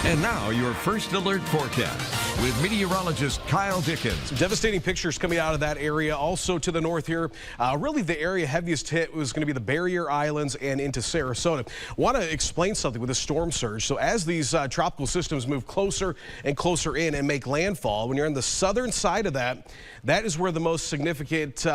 And now your first alert forecast with meteorologist Kyle Dickens. Some devastating pictures coming out of that area. Also to the north here, really the area heaviest hit was going to be the Barrier Islands and into Sarasota. Want to explain something with the storm surge. So as these tropical systems move closer and closer in and make landfall, when you're on the southern side of that, that is where the most significant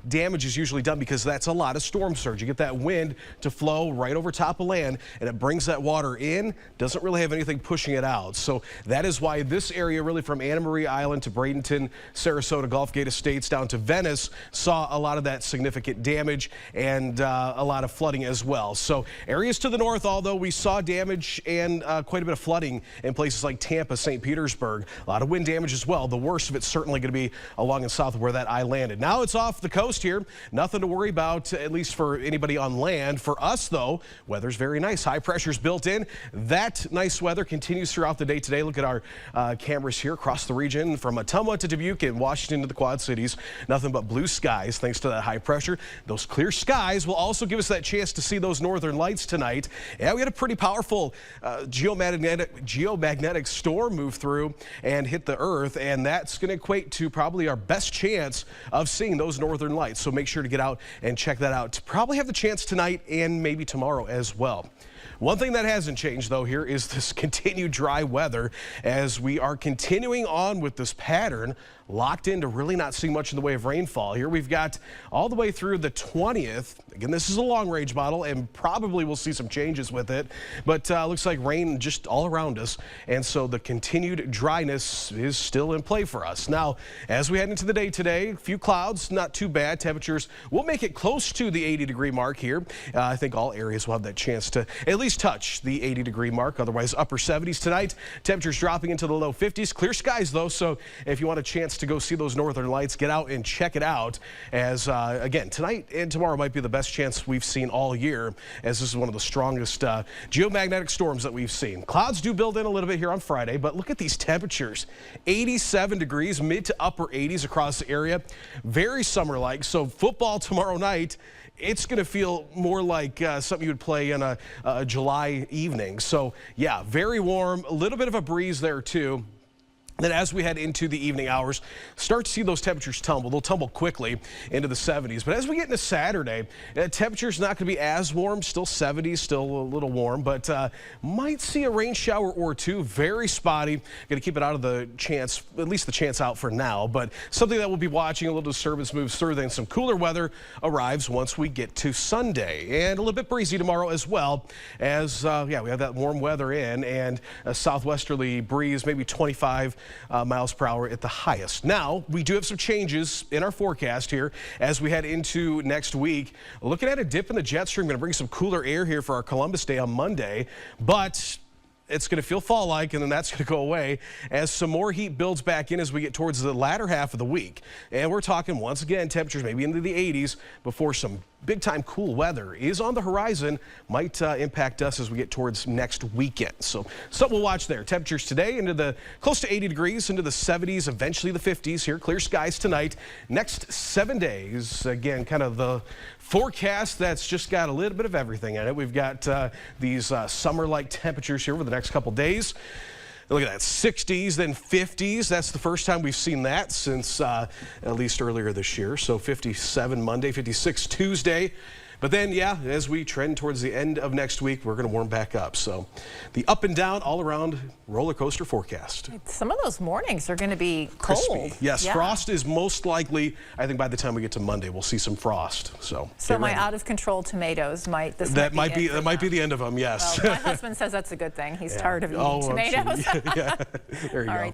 damage is usually done, because that's a lot of storm surge. You get that wind to flow right over top of land, and it brings that water in. Doesn't really have anything pushing it out. So that is why this area, really from Anna Maria Island to Bradenton, Sarasota, Gulf Gate Estates down to Venice, saw a lot of that significant damage and a lot of flooding as well. So areas to the north, although we saw damage and quite a bit of flooding in places like Tampa, St. Petersburg, a lot of wind damage as well. The worst of it's certainly going to be along and south of where that eye landed. Now it's off the coast here. Nothing to worry about, at least for anybody on land. For us, though, weather's very nice. High pressure's built in. That nice weather continues throughout the day today. Look at our cameras here across the region from Ottumwa to Dubuque and Washington to the Quad Cities. Nothing but blue skies thanks to that high pressure. Those clear skies will also give us that chance to see those northern lights tonight. Yeah, we had a pretty powerful geomagnetic storm move through and hit the earth, and that's going to equate to probably our best chance of seeing those northern lights. So make sure to get out and check that out. Probably have the chance tonight and maybe tomorrow as well. One thing that hasn't changed, though, here is this continued dry weather as we are continuing on with this pattern, locked in to really not see much in the way of rainfall. Here we've got all the way through the 20th. Again, this is a long-range model, and probably we'll see some changes with it, but looks like rain just all around us, and so the continued dryness is still in play for us. Now, as we head into the day today, a few clouds, not too bad. Temperatures will make it close to the 80-degree mark here. I think all areas will have that chance to at least touch the 80-degree mark, otherwise upper 70s tonight. Temperatures dropping into the low 50s. Clear skies, though, so if you want a chance to go see those northern lights, get out and check it out, as again, tonight and tomorrow might be the best chance we've seen all year, as this is one of the strongest geomagnetic storms that we've seen. Clouds do build in a little bit here on Friday, but look at these temperatures. 87 degrees, mid to upper 80s across the area. Very summer-like. So football tomorrow night, it's going to feel more like something you would play in a July evening. So yeah, very warm, a little bit of a breeze there too. Then as we head into the evening hours, start to see those temperatures tumble. They'll tumble quickly into the 70s. But as we get into Saturday, temperature's not going to be as warm. Still 70s, still a little warm. But might see a rain shower or two. Very spotty. Going to keep it out of the chance, at least the chance out for now. But something that we'll be watching. A little disturbance moves through. Then some cooler weather arrives once we get to Sunday. And a little bit breezy tomorrow as well. As, yeah, we have that warm weather in. And a southwesterly breeze, maybe 25 miles per hour at the highest. Now, we do have some changes in our forecast here as we head into next week. Looking at a dip in the jet stream, going to bring some cooler air here for our Columbus Day on Monday, but it's going to feel fall-like, and then that's going to go away as some more heat builds back in as we get towards the latter half of the week. And we're talking, once again, temperatures maybe into the 80s before some big-time cool weather is on the horizon. Might impact us as we get towards next weekend. So something we'll watch there. Temperatures today into the close to 80 degrees, into the 70s, eventually the 50s here. Clear skies tonight. Next 7 days, again, kind of the forecast that's just got a little bit of everything in it. We've got these summer-like temperatures here over the next couple days. Look at that, 60s, then 50s. That's the first time we've seen that since at least earlier this year. So 57 Monday, 56 Tuesday. But then, yeah, as we trend towards the end of next week, we're going to warm back up. So the up and down, all around roller coaster forecast. Some of those mornings are going to be cold. Crispy. Yes, yeah. Frost is most likely. I think by the time we get to Monday, we'll see some frost. So my out of control tomatoes might might be the end of them. Yes. Well, my husband says that's a good thing. He's tired of eating tomatoes. Yeah. There you go.